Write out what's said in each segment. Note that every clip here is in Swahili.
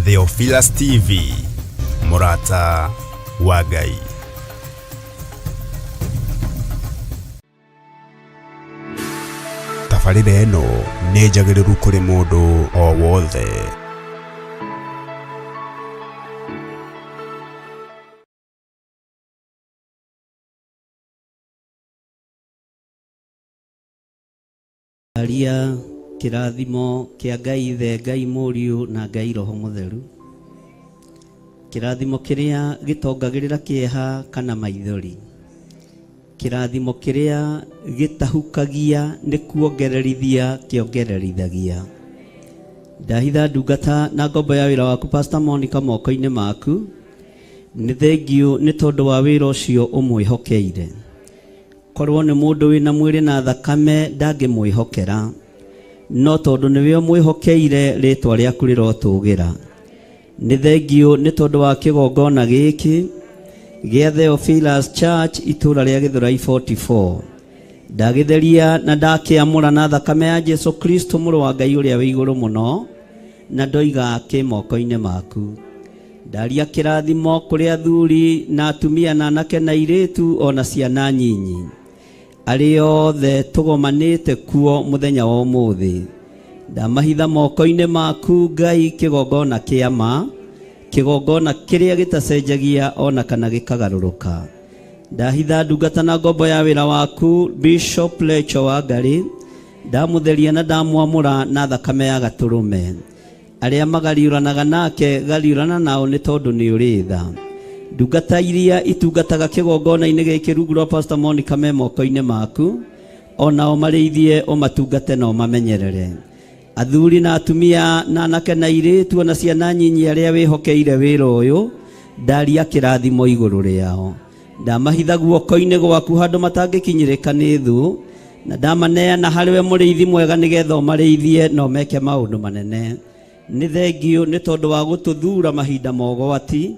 Theophilus TV, Murata wa Ngai. Tabarĩra ĩno nĩ njagĩrĩru kũrĩ mũndũ o wothe. Aria kirathimo kia Ngai Ithe, Ngai Mũriũ na Ngai Roho Mũtheru. Kirathimo kiria gitongagĩrĩra kieha kana maithori. Kirathimo kiria gitahukagia nĩ kuongererithia kiongererithagia. Ndahitha ndungata na ngombo ya wĩra waku Pastor Monica moko-inĩ maku. Nĩ thengiũ nĩ tondũ wa wĩra ũcio ũmwĩhokeire. Korwo nĩ mũndũ wĩna mwĩrĩ na thakame ndangĩmwĩhokera, no tondũ nĩwe ũmwĩhokeire rĩtwa rĩaku rĩrotũgĩra. Nĩ thengiũ nĩ tondũ wa kĩgongona gĩkĩ gĩa Theophilus Church itũra rĩa Gĩthũrai 44. Ndagĩtheria na ndakĩamũra na thakame ya Jesu Kristo mũrũ wa Ngai ũrĩa wĩ igũrũ mũno, na ndoiga kĩ moko-inĩ maku. Ndaria kĩrathimo kũrĩ athuri na atumia na anake na airĩtu ona ciana nyinyi, arĩ othe tũgomanĩte kuo mũthenya wa ũmũthĩ. Ndamahitha moko-inĩ maku Ngai kĩgongona kĩa ma, kĩgongona kĩrĩa gĩtacenjagia ona kana gĩkagarũrũka. Ndahitha ndungata na ngombo ya wĩra waku Bishop Lecho wa Ngarĩ, ndamũtheria na ndamwamũra na thakame ya gatũrũme. Arĩa magariũranaga nake gariũrana nao nĩ tondũ nĩ ũrĩ tha. Ndungata iria itungataga kĩgongona-inĩ gĩkĩ rungu rwa Pastor Monica me moko-inĩ maku, onao marĩithie ũmatungate na ũmamenyerere. Athuri na atumia na anake na airĩtu ona ciana nyinyi arĩa wĩhokeire wĩra ũyũ, ndaria kĩrathimo igũrũ rĩao. Ndamahitha guoko-inĩ gwaku handũ matangĩkinyĩrĩka nĩ thũ, na ndamaneana harĩwe mũrĩithi mwega nĩgetha ũmarĩithie na ũmeke maũndũ manene. Nĩ thengiũ nĩ tondũ wa gũtũthura mahinda ma ũgwati.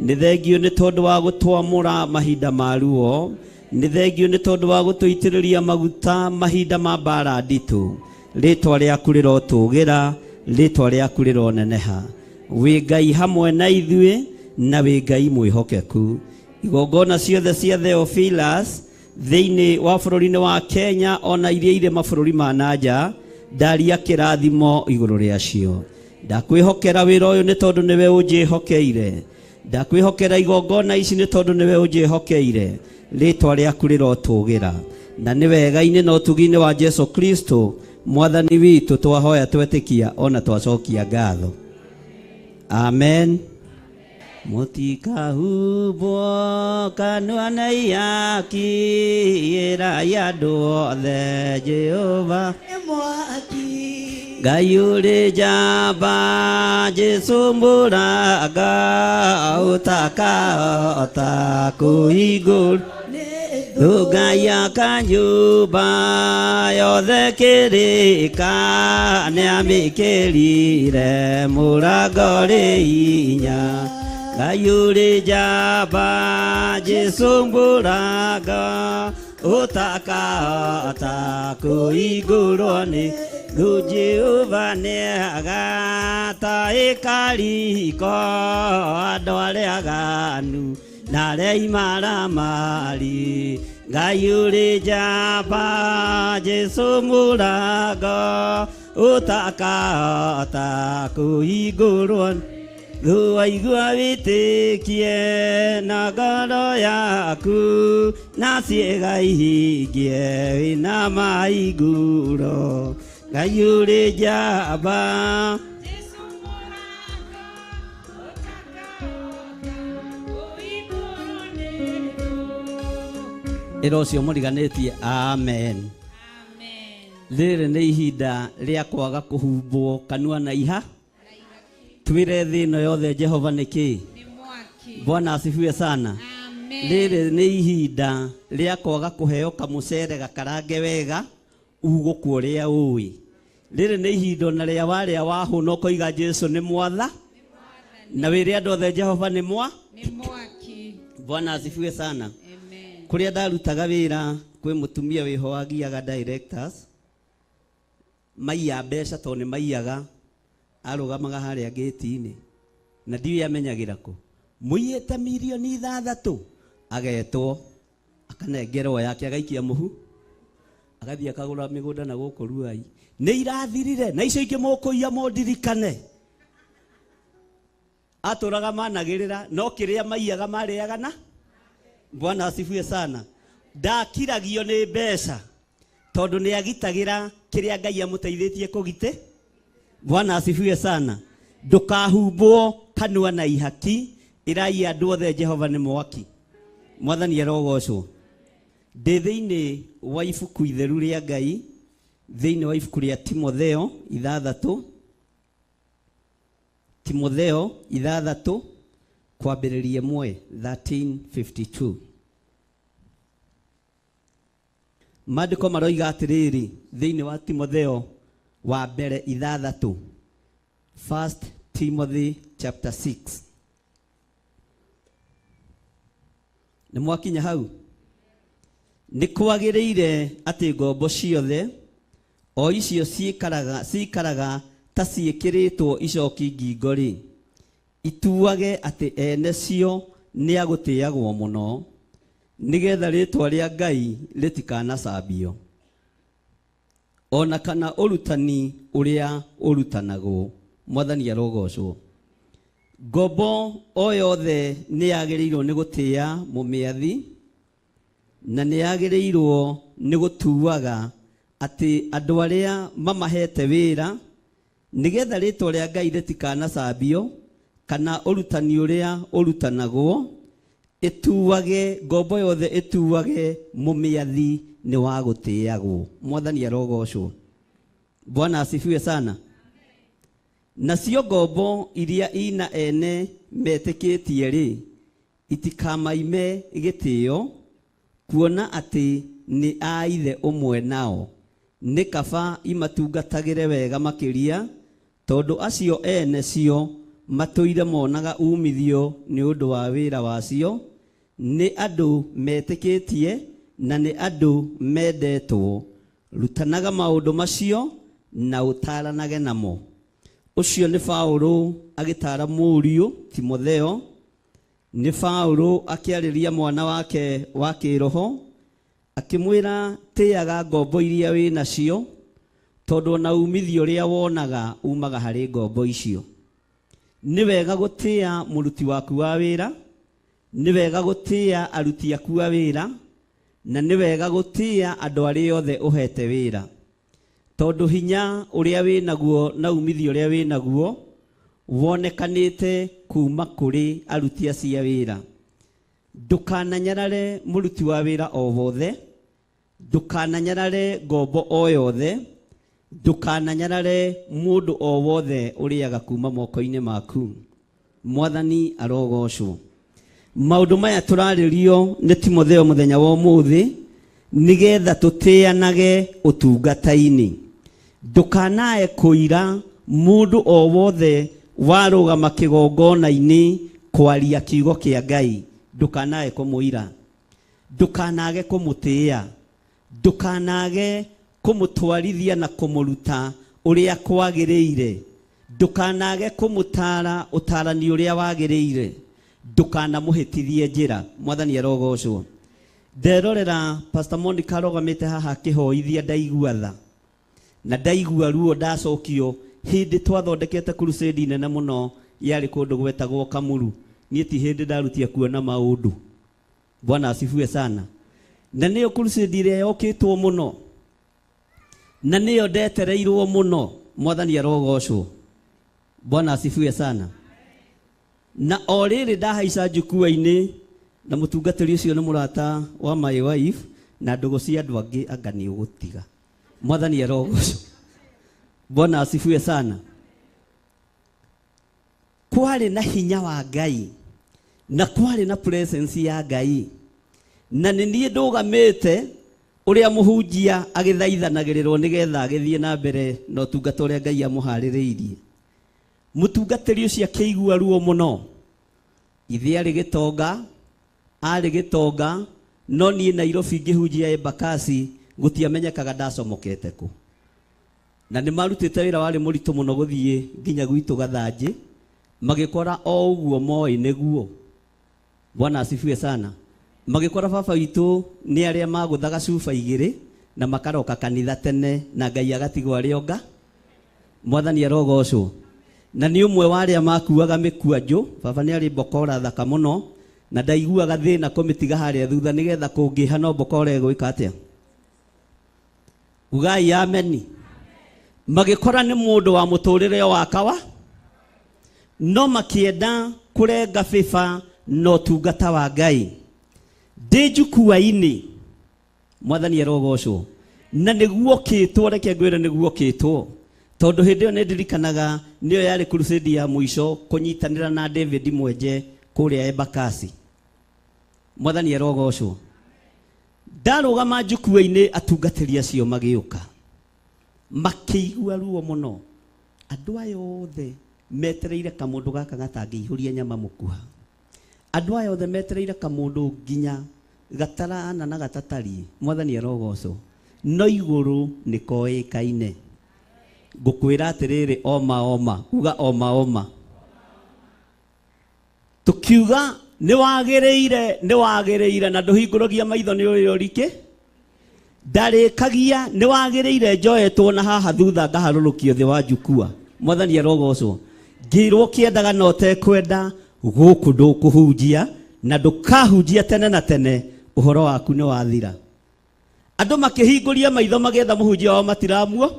Nĩ thengiũ nĩ tondũ wa gũtwamũra mahinda ma ruo. Nĩ thengiũ nĩ tondũ wa gũtũitĩrĩria maguta mahinda ma mbara nditũ. Rĩtwa rĩaku rĩrotũgĩra, rĩtwa rĩaku rĩroneneha. Wĩ Ngai hamwe na ithuĩ, na wĩ Ngai mwĩhokeku. Igongona ciothe cia Theophilus thĩinĩ wa bũrũri-inĩ wa Kenya ona iria irĩ mabũrũri ma nanja, ndaria kĩrathimo igũrũ rĩacio. Ndakwĩhokera wĩra ũyũ nĩ tondũ nĩwe ũnjĩhokeire. Ndakwĩhokera igongona ici nĩ tondũ nĩwe ũnjĩhokeire. Rĩtwa rĩaku rĩrotũgĩra. Na nĩ wega-inĩ na ũtugi-inĩ wa Jesu Kristo Mwathani witũ twahoya twetĩkia ona twacokia ngatho. Amen. Mũtikahumbwo kanua-inĩ yakĩra andũ othe Jehova nĩ mwaki. Ngai ũrĩ njamba Jesu mũranga ũtakahota kũhingũra. Ngai akanyũmba yothe kĩrĩka nĩamĩkĩrire mũrango rĩ hinya. Ngai ũrĩ njamba Jesu mũranga ũtakahota kũhingũrwo nĩ Jehova nĩagata ĩkariko andũ arĩa aganu na arĩa imaramari. Ngai ũrĩ njamba Jesu mũrango ũtakahota kũhingũrwo. Waigua wĩtĩkie na ngoro yaku na ciĩga ihingie wĩna mahingũro. Ngai ũrĩ njamba Jesu mũrango ũtakahota kũhingũrwo. Ĩra ũcio mũriganĩtie. Amen. Rĩrĩ nĩ ihinda rĩa kwaga kũhumbwo kanua na iha. Twĩre thĩ ĩno yothe Jehova nĩkĩ? Bwana asifiwe sana. Rĩrĩ nĩ ihinda rĩa kwaga kũheo kamũcere gakarange wega ugũkũ ũrĩa ũĩ. Rĩrĩ nĩ ihinda ona rĩa warĩa wahũna ũkoiga Jesu nĩ mwatha, na wĩre andũ othe Jehova nĩ mwaki. Bwana asifiwe sana. Kũrĩa ndarutaga wĩra kwĩ mũtumia wĩho wagiaga directors maiya mbeca tondũ nĩ maiyaga arũgamaga harĩa gate-inĩ. na ndiyo yamenyagira ku muiyete milioni 6 agetwo akanengerwo yake agaikia muhu agathie akagura migunda na guku Ruai ni irathirire na icio ingi mukuia mondirikane aturaga managirira no kiria maiyaga mariaga na Bwana asifiwe sana ndakiragio ni mbeca tondu ni agitagira kiria Ngai amuteithĩtie kugite Bwana asifiwe sana ndukahumbwo kanua na ihaki irai andu othe Jehova ni mwaki Mwathani arogocwo ndi thiini wa ibuku itheru ria Ngai thiini wa ibuku ria Timotheo 6 kwambĩrĩria 13:52 Maandĩko maroiga atĩrĩrĩ thiini wa Timotheo wa mbere 6 1 Timothy chapter 6 nĩ mwakinya hau nĩ kwagĩrĩire atĩ ngombo ciothe o icio ciikaraga ta ciĩkĩrĩtwo icoki ngingo rĩ ituage atĩ ene cio nĩ agũtĩagwo mũno nigetha rĩtwa rĩa Ngai rĩtikanacambio ona kana ũrutani ũrĩa ũrutanagwo Mwathani arogocwo ngombo o yothe nĩ yagĩrĩirwo nĩ gũtĩa mũmĩathi na nĩ yagĩrĩirwo nĩ gũtuaga atĩ andũ arĩa mamahete wĩra nigetha rĩtwa rĩa Ngai rĩtikanacambio kana ũrutani ũrĩa ũrutanagwo ituage ngombo yothe ituage mũmĩathi nĩ wa gũtĩagwo Mwathani arogocwo Bwana asifiwe sana nacio ngombo iria ina ene metĩkĩtie rĩ itikamaime gĩtĩo kuona atĩ nĩ a ithe ũmwe nao nĩ kaba imatungatagĩre wega makĩria tondu acio ene cio matũire monaga umithio nĩ ũndũ wa wĩra wacio nĩ andũ metĩkĩtie na nĩ andũ mendetwo rutanaga maũndũ macio na ũtaranage namo ucio nĩ Paulo agĩtara mũriũ Timotheo nĩ Paulo akĩarĩria mwana wake wa kĩroho akĩmwĩra tĩaga ngombo iria wĩ nacio tondu na umithio ũrĩa wonaga umaga harĩ ngombo icio nĩ wega gũtĩa mũruti waku wa wĩra nĩ wega gũtĩa aruti aku a wĩra na nĩ wega gũtĩa andũ arĩa othe ũhete wĩra tondu hinya ũrĩa wĩ naguo na umithio ũrĩa wĩ naguo wonekanĩte kuma kũrĩ aruti acio a wĩra ndukananyarare mũruti wa wĩra o wothe ndukananyarare ngombo o yothe ndukananyarare mũndũ o wothe ũrĩaga kuma moko-inĩ maku Mwathani arogocwo maũndũ maya tũrarĩrio nĩ Timotheo mũthenya wa ũmũthĩ nigetha tũtĩanage ũtungata-inĩ ndukanae kũira mũndũ o wothe warũgama kĩgongona-inĩ kwaria kiugo kĩa Ngai ndukanae kũmũira ndukanage kũmũtĩĩa ndukanage kũmũtwarithia na kũmũruta ũrĩa kwagĩrĩire ndukanage kũmũtara ũtarani ũrĩa wagĩrĩire ndukanamũhĩtithie njĩra Mwathani arogocwo nderorera Pastor Monica arogamĩte haha akĩhoithia ndaigua tha na ndaigua ruo ndacokio hĩndĩ twathondekete crusade nene mũno yarĩ kũndũ gwetagwo Kamuru niĩ ti hĩndĩ ndarutia kuona maũndũ Bwana asifiwe sana na nĩyo crusade ĩrĩa yokĩtwo mũno na nĩyo ndetereirwo mũno Mwathani arogocwo Bwana asifiwe sana na o rĩrĩ ndahaica njukua-inĩ na mũtungatĩri ũcio nĩ mũrata wa my wife na ndũgũ cia andũ angĩ anga nĩ ũgũtiga Mwathani arogocwo Bwana asifiwe sana kwarĩ na hinya wa Ngai na kwarĩ na presence ya Ngai na nĩ niĩ ndũgamĩte ũrĩa mũhunjia agĩthaithanagĩrĩrwo nĩgetha agĩthiĩ na mbere na ũtungata ũrĩa Ngai amũharĩrĩirie mũtungatĩri ũcio akĩigua ruo mũno ithe arĩ gĩtonga no niĩ Nairobi ngĩhunjia Embakasi gũtiamenyekaga ndacomokete kũ na nĩ marutĩte wĩra warĩ mũritũ mũno gũthiĩ nginya gwitũ Gathanjĩ magikora o uguo moi niguo. Bwana asifiwe sana. Magikora baba witũ nĩ arĩa magũthaga cuba igĩrĩ na makaroka kanitha tene na Ngai agatigwo arĩ onga. Mwathani arogocwo. Na nĩ ũmwe wa arĩa makuaga mĩkwanjũ. Baba nĩ arĩ mbokora thaka mũno na ndaiguaga thĩna kũmĩtiga harĩa thutha nĩgetha kũngĩha no mbokora ĩgwĩka atĩa. Ugai ameni. Magikora nĩ mũndũ wa mũtũrĩre wa kawa no makĩenda kũrenga bĩba no tungata wa Ngai. Ndĩnjukua-inĩ. Mwathani arogocwo. Na nĩguo kĩtwo, reke ngwĩre nĩguo kĩtwo. Tondũ hĩndĩ ĩyo nĩ ndirikanaga nĩyo yarĩ crusade ya mũico kũnyitanĩra na David Mwenje kũrĩa Embakasi. Mwathani arogocwo. Ndarũgama njukua-inĩ atungatĩri acio magĩũka. Makĩigua ruo mũno. Andũ aya othe metereire kamũndũ gaka gatangĩihũria nyama mũkuha. Andũ aya othe metereire kamũndũ nginya gatarana na gatatari. Mwathani arogocwo. No igũrũ nĩ koĩkaine. Ngũkwĩra atĩrĩrĩ oma. Uga oma. Tukiuga nĩ wagĩrĩire na ndũhingũragia maitho nĩ ũrĩ ũrike. Ndarĩkagia nĩ wagĩrĩire njoetwo na haha thutha ngaharũrũkio thĩ wa njukua. Mwathani arogocwo. Ngĩrwo kĩendaga no tekwenda gũkũ ndũkũhunjia na ndũkahunjia tene na tene ũhoro waku nĩ wathira. Andũ makĩhingũria maitho magĩetha mũhunjia wao matiramuo.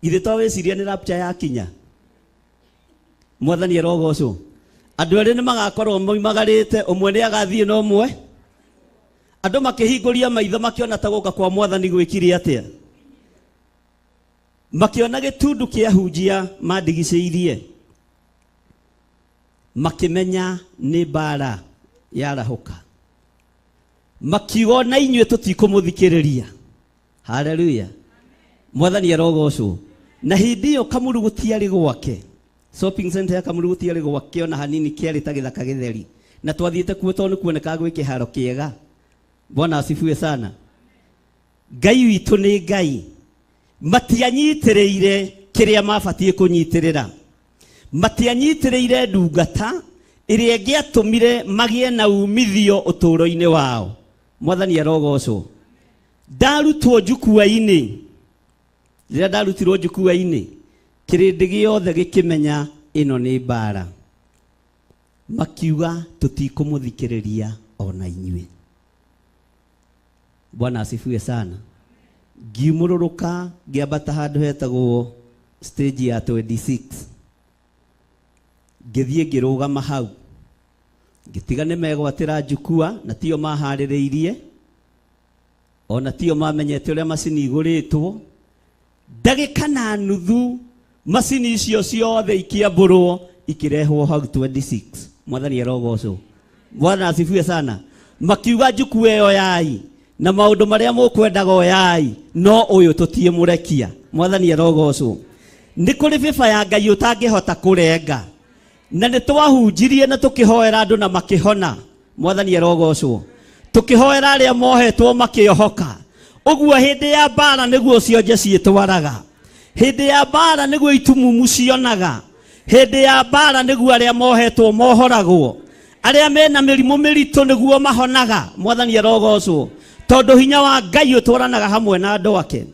Ithe to wĩciria nĩ rapture yakinya. Mwathani arogocwo. Andũ erĩ nĩ magakorwo moimagarĩte, ũmwe nĩ agathiĩ na ũmwe. Andũ makĩhingũria maitho makĩona ta gũka kwa Mwathani gwĩkire atĩa. Makĩona gĩtundu kĩa hunjia mandigicĩirie. Makĩmenya nĩ mbara yarahũka. Makiuga na inyuĩ tũtikũmũthikĩrĩria. Haleluya. Mwathani arogocwo. Na hĩndĩ ĩyo Kamuru gũtiarĩ gwake. Shopping center ya Kamuru gũtiarĩ gwake ona hanini kĩarĩ ta gĩthaka gĩtheri. Na twathiĩte kuo tondũ kuoneka gwĩ kĩharo kĩega. Bwana asifiwe sana. Ngai witũ nĩ Ngai. Matianyitĩrĩire kĩrĩa mabatiĩ kũnyitĩrĩra. Matianyitĩrĩire ndungata ĩrĩa ĩngĩatũmire magĩe na umithio ũtũũro-inĩ wao. Mwathani arogocwo. Ndarutwo njukua-inĩ. Rĩrĩa ndarutirwo njukua-inĩ, kĩrĩndĩ gĩothe gĩkĩmenya ĩno nĩ mbara. Makiuga tũtikũmũthikĩrĩria ona inyuĩ. Bwana asifiwe sana. Ngiumũrũrũka ngĩambata handũ hetagwo stage ya 26. Ngĩthiĩ ngĩrũgama hau. Ngĩtiga nĩ megwatĩra njukua na tio maharĩrĩirie. Ona tio mamenyete ũrĩa macini igũrĩtwo. Ndagĩka na nuthu macini icio ciothe ikĩambũrwo ikĩrehwo hau 26. Mwathani arogocwo. Bwana asifiwe sana. Makiuga njukua ĩyo yai na maũndũ marĩa mũkwendaga oyai no ũyũ tũtiĩmũrekia. Mwathani arogocwo. Nĩ kũrĩ bĩba ya Ngai ũtangĩhota kũrenga. Na nĩ twahunjirie na tũkĩhoera andũ na makĩhona. Mwathani arogocwo. Tũkĩhoera arĩa mohetwo makĩohoka. Ũguo hĩndĩ ya mbara nĩguo cionje ciĩtwaraga. Hĩndĩ ya mbara nĩguo itumumu cionaga. Hĩndĩ ya mbara nĩguo arĩa mohetwo mohoragwo. Arĩa mena mĩrimũ mĩritũ nĩguo mahonaga. Mwathani arogocwo. Tondũ hinya wa Ngai ũtwaranaga hamwe na andũ ake.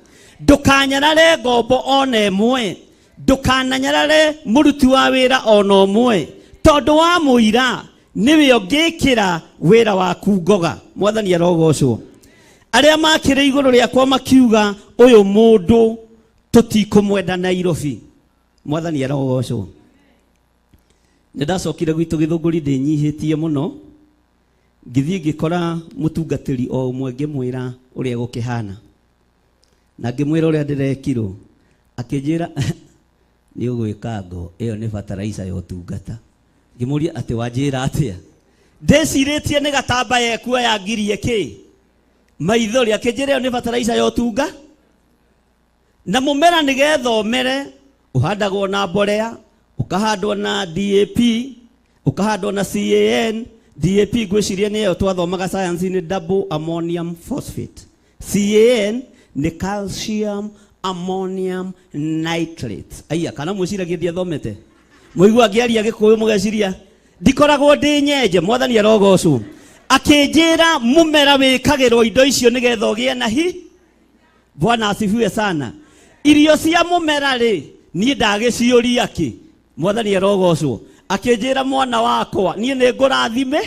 Ndũkanyarare ngombo ona ĩmwe. Ndũkananyarare mũruti wa wĩra ona ũmwe. Tondũ wa mũira nĩwe ũngĩkĩra wĩra waku ngoga. Mwathani arogocwo. Arĩa makĩrĩ igũrũ rĩakwa makiuga ũyũ mũndũ tũtikũmwenda Nairobi. Mwathani arogocwo. Nĩndacokire gwitũ Gĩthũngũri ndĩnyihĩtie mũno. Ngĩthiĩ ngĩkora mũtungatĩri o ũmwe ngĩmwĩra ũrĩa gũkĩhana. Na ngĩmwĩra ũrĩa ndĩrekirwo. Akĩnjĩra nĩ ũgwĩka ngo ĩyo nĩ fertilizer ya ũtungata. Ngĩmũria atĩ wanjĩra atĩa. Ndĩcirĩtie nĩ gatambaya kuoya ngirie kĩ. Maithori akĩnjĩra ĩyo nĩ fertilizer ya ũtunga. Na mũmera nĩgetha ũmere ũhandagwo na mborea, ũkahandwo na DAP, ũkahandwo na CAN. DAP ngwĩciria nĩyo twathomaga science ni double ammonium phosphate. CAN ni calcium ammonium nitrate. Aya kana mwĩciragia ndiathomete. Muigua ngiaria Gikuyu mugeciria ndikoragwo ndi nyenje. Mwathani arogocwo. Akinjira mumera wikagirwo indo icio nigetha ugie na Bwana asifiwe sana. Irio cia mumera ri nie ndagiciuria ki. Mwathani arogocwo. Akinjira mwana wakwa nie ni ngurathime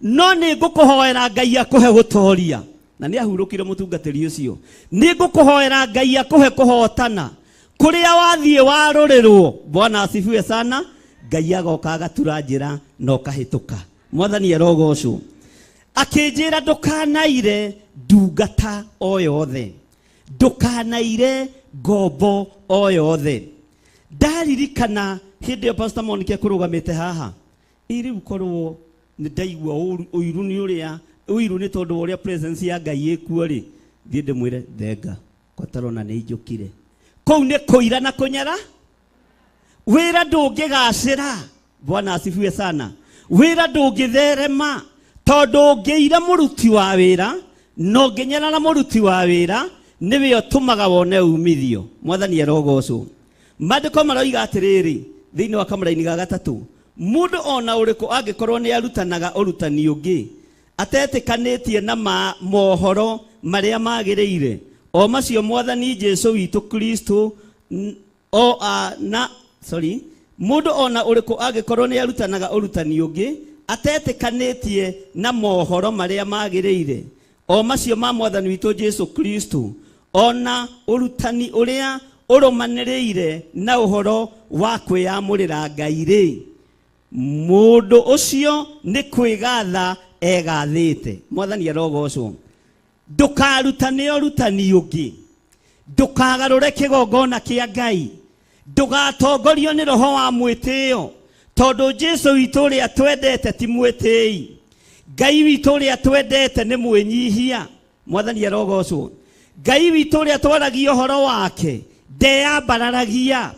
no ni ngukuhoera Ngai akuhe gutoria. Na ni ahurukire mutungatiri ucio. Ni ngukuhoera Ngai akuhe kuhotana. Kuria wathie warurirwo. Bwana asifiwe sana. Ngai agoka agatura njira no kahituka. Mwathani arogocwo. Akinjira ndukanaire ndungata o yothe. Ndukanaire ngombo o yothe. Ndaririkana hindi ya Pastor Monica kurugamite haha. Iri ukorwo ni ndaigua uiru ni uria uiru ni tondu uria presence ya Ngai ikuo ri thie ndimwire thenga kwatarona ni njukire. Kou ni kuira na kunyara. Wira ndungigacira. Bwana asifiwe sana. Wira ndungitherema tondu ngiira muruti wa wira no nginyara na muruti wa wira niwe otumaga wone umithio. Mwathani arogocwo. Maandiko maroiga atiriri thiini wa kamaraini ga gatatu mundu ona uriku angikorwo ni arutanaga urutani ungi atetĩkanĩtie na mohoro maria magĩrĩire o macio Mwathani Jesu witu Kristo mundu ona uriku angikorwo ni arutanaga urutani ungi atetĩkanĩtie na mohoro maria magĩrĩire o macio ma Mwathani witu Jesu Kristo ona urutani uria urumanĩrĩire na uhoro wa kwĩyamũrĩra Ngai rĩ mundu ucio ni kwigatha egathĩte. Mwathani arogocwo. Ndukarutane urutani ungi ndukagarũre kĩgongona kĩa Ngai ndugatongorio ni roho wa mwĩtĩo tondu Jesu witũ ũrĩa twendete ti mwĩtĩi. Ngai witũ ũrĩa twendete ni mwĩnyihia. Mwathani arogocwo. Ngai witũ ũrĩa twaragia ũhoro wake ndeyambararagia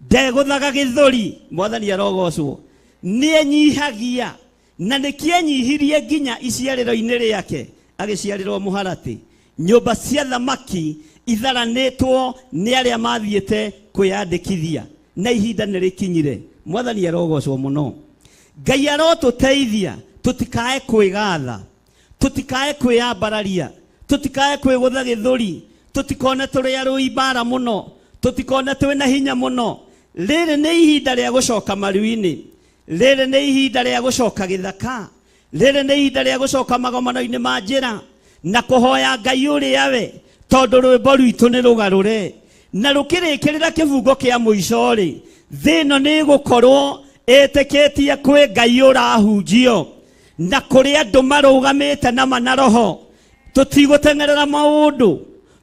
ndegũthaga gĩthũri. Mwathani arogocwo. Nienyihagia na nikienyihirie nginya iciarĩro-inĩ rĩake agĩciarĩrwo mũharatĩ. Nyũmba cia thamaki itharanĩtwo nĩ arĩa mathiĩte kwĩyandĩkithia na ihinda nĩrĩkinyire. Mwathani arogocwo mũno. Ngai arotũteithia tũtikae kwĩgatha tũtikae kwĩyambararia tũtikae kwĩgũtha gĩthũri tũtikone tũrĩ arũi mbara mũno tũtikone twĩna hinya mũno. Rĩrĩ nĩ ihinda rĩa gũcoka maru-inĩ. Rĩrĩ nĩ ihinda rĩa gũcoka gĩthaka. Rĩrĩ nĩ ihinda rĩa gũcoka magomano-inĩ ma njĩra na kũhoya Ngai ũrĩa we tondu rwĩmbo rwitũ nĩ rũgarũre na rũkĩrĩkĩrĩra kĩbungo kĩa mũico rĩ thĩ ĩno nĩ gũkorwo ĩtĩkĩtie kwĩ Ngai ũrahunjio na kũrĩ andũ marũgamĩte na manaroho. Tũtigũteng'erera maũndũ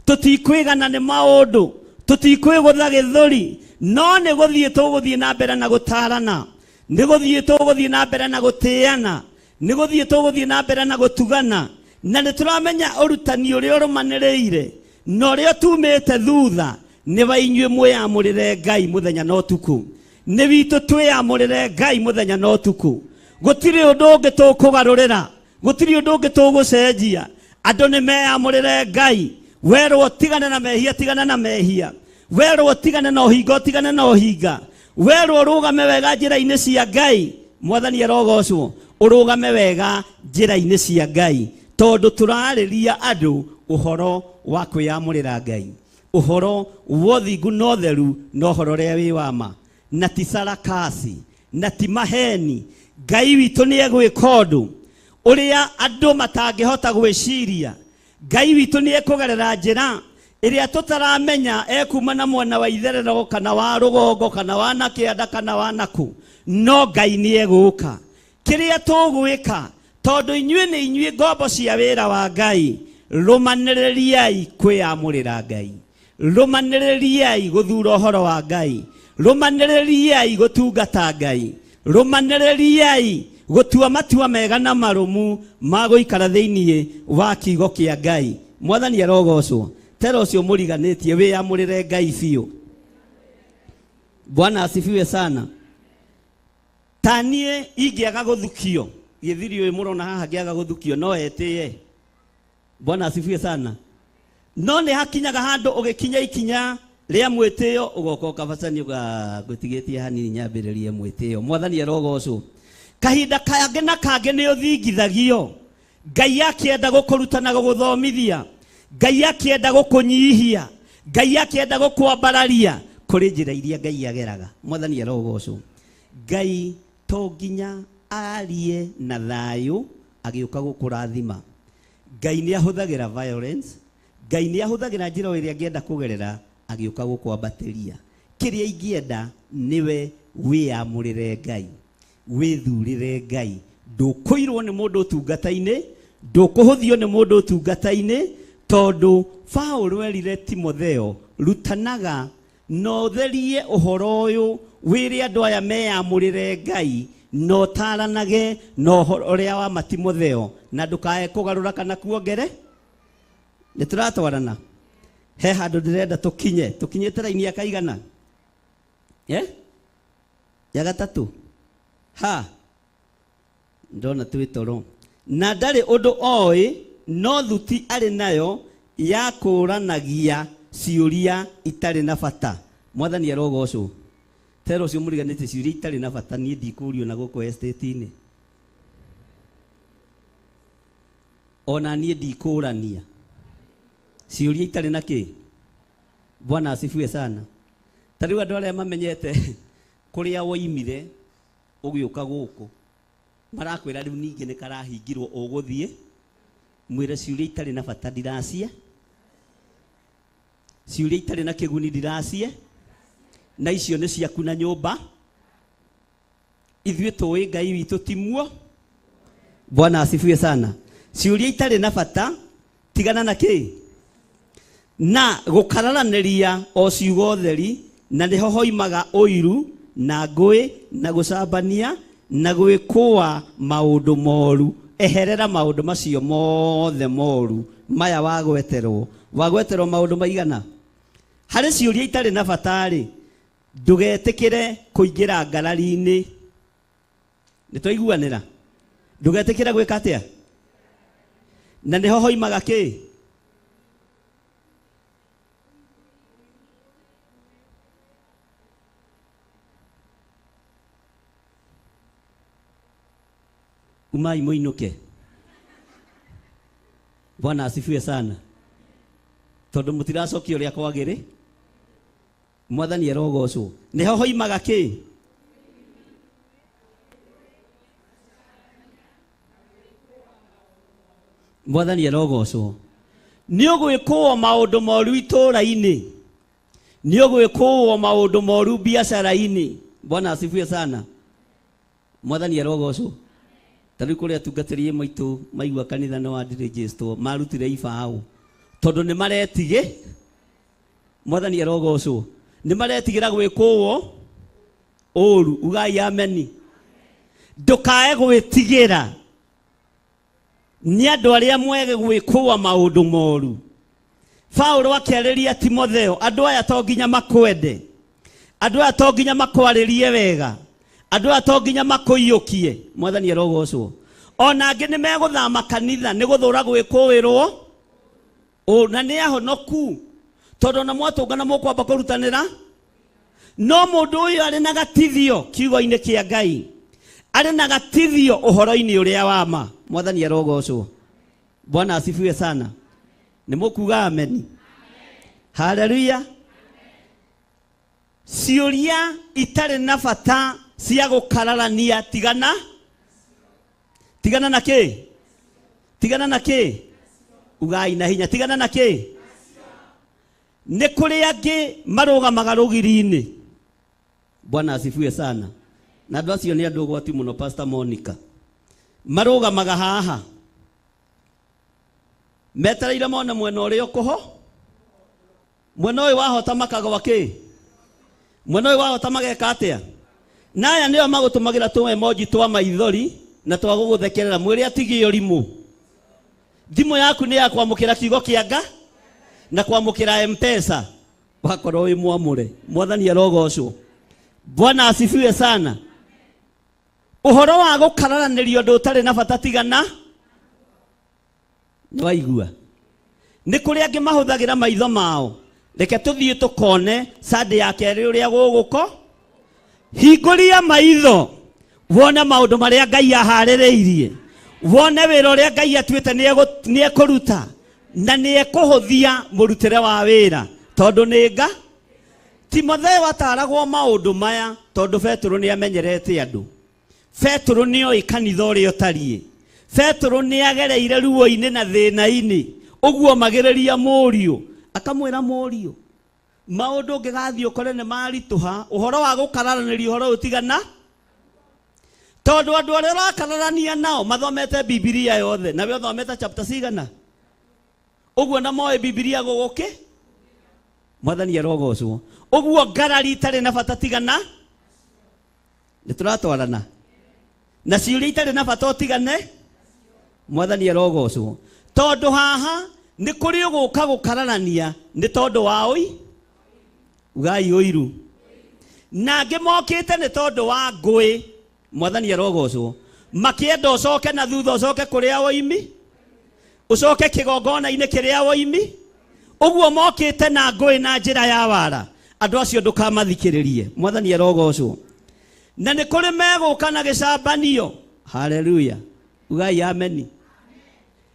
tũtikwĩgana nĩ maũndũ tũtikwĩgũtha gĩthũri no nĩ gũthiĩ tũgũthiĩ na mbere na gũtarana. Nĩ gũthiĩ tũgũthiĩ na mbere na gũtĩana. Nĩ gũthiĩ tũgũthiĩ na mbere na gũtugana. Na nĩ tũramenya ũrutani ũrĩa ũrũmanĩrĩire na ũrĩa tumĩte thutha nĩ wa inyuĩ mwĩyamũrĩre Ngai mũthenya na ũtukũ. Nĩ witũ twĩyamũrĩre Ngai mũthenya na ũtukũ. Gũtirĩ ũndũ ũngĩ tũkũgarũrĩra. Gũtirĩ ũndũ ũngĩ tũgũcenjia. Andũ nĩ meyamũrĩre Ngai. Werwo tigana na mehia tigana na mehia. Werwo tigana na ũhinga tigana na ũhinga. Werwo rũgame wega njĩra-inĩ cia Ngai. Mwathani arogocwo. Ũrũgame wega njĩra-inĩ cia Ngai tondu tũrarĩria andũ ũhoro wa kwĩyamũrĩra Ngai. Ũhoro wa ũthingu na ũtheru na ũhoro ũrĩa wĩ wa ma na ti sarakasi na ti maheni. Ngai witũ nĩ egwĩka ũndũ ũrĩa andũ matangĩhota gwĩciria. Ngai witũ nĩ ekũgerera njĩra ĩrĩa tũtaramenya ekuma na mwena wa itherero kana wa rũgongo kana wa nakĩanda kana wa nakũ no Ngai nĩ egũka. Kĩrĩa tũgwĩka tondu inyuĩ nĩ inyuĩ ngombo cia wĩra wa Ngai rũmanĩrĩriai kwĩyamũrĩra Ngai. Rũmanĩrĩriai gũthura ũhoro wa Ngai. Rũmanĩrĩriai gũtungata Ngai. Rũmanĩrĩriai gũtua matua mega na marũmu ma gũikara thĩinĩ wa kiugo kĩa Ngai. Mwathani arogocwo. Tera ũcio mũriganĩtie wĩyamũrĩre Ngai biũ. Bwana asifiwe sana. Tanie ingĩaga gũthukio gĩthiri ũyũ mũrona haha ngĩaga gũthukio no etĩye. Bwana asifiwe sana. No nĩ hakinyaga handũ ũgĩkinya ikinya ria mwitio ugoka ukabacania gutigitie hanini nyambiririe mwitio. Mwathani arogocwo. Kahinda kange na kange ni uthingithagio. Ngai akienda gukurutana guguthomithia, Ngai akienda gukunyihia, Ngai akienda gukwambararia kuri njira iria Ngai ageraga. Mwathani arogocwo. Ngai to nginya arie na thayu agiuka gukurathima. Ngai ni ahuthagira violence, Ngai ni ahuthagira njira iria angienda kugerera agiuka gukwambatiria. Kiria ingienda niwe wiyamurire Ngai, withurire Ngai. Ndukuirwo ni mundu utungata-ini, ndukuhuthio ni mundu utungata-ini, tondu Paulo werire Timotheo, rutanaga no therie uhoro uyu wire andu aya meyamurire Ngai, no taranage no uria wa Timotheo, na ndukae kugarura kana kuongere. Nituratwarana he handu ndirenda tukinye teraini akaigana ya gatatu ha ndona twitoro na ndari undu oi no thuti ari nayo ya kuranagia ciuria itari na bata. Mwathani arogocwo. Tero cio muriganite ciuria itari na bata ni ndikurio na guko estate-ini. Ona ni ndikurania ciuria itari na ki. Bwana asifiwe sana. Tariu andu aria mamenyete kuria woimire ugiuka guku marakwira riu ningi ni karahingirwo uguthie mwire ciuria itari na bata ndiracie, ciuria itari na kiguni ndiracie, na icio ni ciaku na nyumba. Ithuĩ tũĩ Ngai witũ timuo. Bwana asifiwe sana. Ciuria itari na bata tigana na ki na gukararaniria o ciugo theri, na niho hoimaga uiru na ngui na gucambania na gwikua maundu moru. Eherera maundu macio mothe moru maya wagweterwo maundu maigana. Hari ciuria itari na bata ri ndugetikire kuingira ngarari-ini. Nitwaiguanira. Ndugetikire gwika atia na niho hoimaga ki umai muinuke. Bwana asifiwe sana. Tondu mutiracokia uria kwagiri. Mwathani arogocwo. Niho hoimaga ki Mwathani arogocwo. Ni ugwikwo maundu moru itura-ini, ni ugwikwo maundu moru biacara-ini. Bwana asifiwe sana. Mwathani arogocwo. Tariu kuria tungatĩrie maitu maigua kanitha no andirĩjĩstwo marutire ibao tondu ni maretige. Mwathani arogocwo. Ni maretigira gwĩkwo ũru. Ugai ameni. Ndukae gwĩtigira ni andu aria mwege gwĩkwo maundu moru. Paulo akĩarĩria Timotheo, andu aya to nginya makwende, andu aya to nginya makwaririe wega, andu aya to nginya makuiyukie. Mwathani arogocwo. Ona angi ni meguthama kanitha ni guthura gwĩkũĩrwo na ni ahonoku tondu na mwatungana mukwamba kurutanira. No mundu uyu ari na gatithio kiugo-ini kia Ngai, ari na gatithio uhoro-ini uria wa ma. Mwathani arogocwo. Bwana asifiwe sana. Ni mukuga ameni. Haleluya. Ciuria itari na bata cia gukararania tigana na ki tigana na ki ugai na hinya tigana na ki. Ni kuri angi marugamaga rugiri-ini. Bwana asifiwe sana. Na andu acio ni andu gwati muno. Pastor Monica marugamaga haha metereire mona mwena uria ukuho. Mwena uyu wahota makagwa ki, mwena uyu wahota mageka atia. Na aya nio magutumagira tu emoji twa maithori na twa guguthekerera mwire atigio rimu. Thimu yaku ni ya kwamukira kiugo kia Ngai na kwamukira M-Pesa. Wakorwo wi mwamure. Mwathani arogocwo. Bwana asifiwe sana. Uhoro wa gukararanirio ndu utari na bata tigana. Nĩwaigua. Nĩ kũrĩ angĩ mahũthagĩra maitho mao reke tuthie tukone Sunday ya keri uria guguko hinguria maitho wone maundu maria Ngai ahaririirie wone wira uria Ngai atuite ni ekuruta na ni ekuhuthia murutire wa wira tondu ninga Timotheo ataragwo maundu maya tondu Petro ni amenyerete andu Petro ni oi kanitha uria utarie Petro ni agereire ruo-ini na thina-ini uguo magiriria Muriu akamwira Muriu maundu ngigathie ukore ni marituha uhoro wa gukararaniria uhoro utigana tondu andu aria urakararania nao mathomete Biblia yothe na we thomete chapter cigana uguo na moe Biblia guguki Mwathani arogocwo uguo ngarari itari na bata tigana nituratwarana na ciuria itari na bata tigane Mwathani arogocwo tondu haha ni kuri uguka gukararania ni tondu wa oi ugai oiru na ngimokite ni tondu wa ngui Mwathani arogocwo makienda ucoke na thutha ucoke kuria woimi ucoke kigongona-ini kiria woimi uguo mokite na ngui na njira ya wara andu acio ndukamathikiririe Mwathani arogocwo na ni kuri meguka na gicambanio haleluya ugai ameni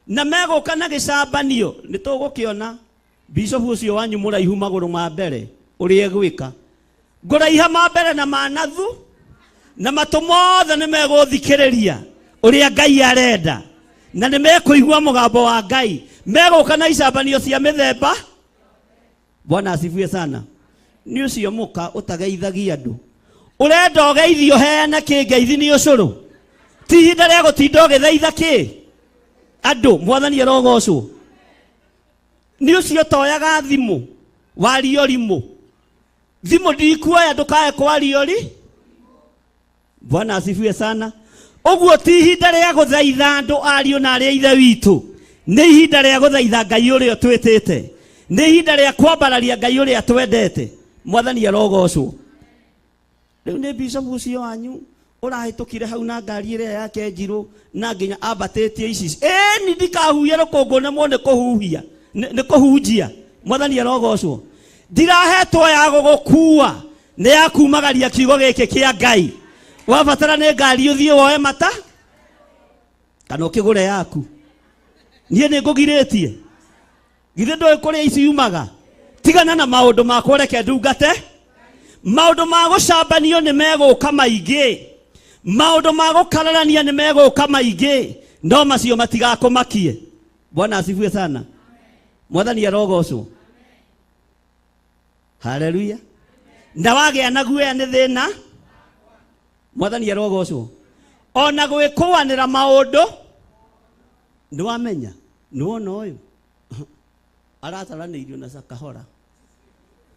na meguka na gicambanio ni tugukiona bishop ucio wanyu muraihu maguru ma mbere uri egwika nguraiha ma mbere na manathu na matu mothe ni meguthikiriria uria Ngai arenda na ni mekuigua mugambo wa Ngai meguka na icambanio cia mithemba Bwana asifiwe sana ni ucio muka utageithagia andu urenda ugeithio heana ki ngeithi ni ucuru ti hinda ria gutinda ugithaitha ki andu Mwathani arogocwo ni ucio toyaga thimu wario rimu thimu ndikuoya ndukae kwario ri Bwana asifiwe sana uguo ti hinda ria guthaitha andu ario na aria ithe witu ni hinda ria guthaitha Ngai uria twitite ni hinda ria kwambararia Ngai uria twendete Mwathani arogocwo riu ni bishop ucio wanyu urahitukire hau na ngari iria yake njiru na nginya ambatitie ici ni ndikahuye rukungu ne mone kuhuhia ni kuhunjia Mwathani arogocwo ndirahetwo ya gugukua ni ya kumagaria kiugo giki kia Ngai wabatara ni ngari uthie woe mata kana ukigure yaku nie ni ngugiritie githe ndoi kuria ici yumaga tigana na maundu makwa reke ndungate maundu ma gucambanio ni meguka maingi maundu ma gukararania ni meguka maingi no macio matigakumakie Bwana asifiwe sana Mwathani arogocwo haleluya na wagea naguo ni thina Mwathani arogocwo ona gwikuanira maundu ni wamenya ni wona uyu arataranirio na sakahora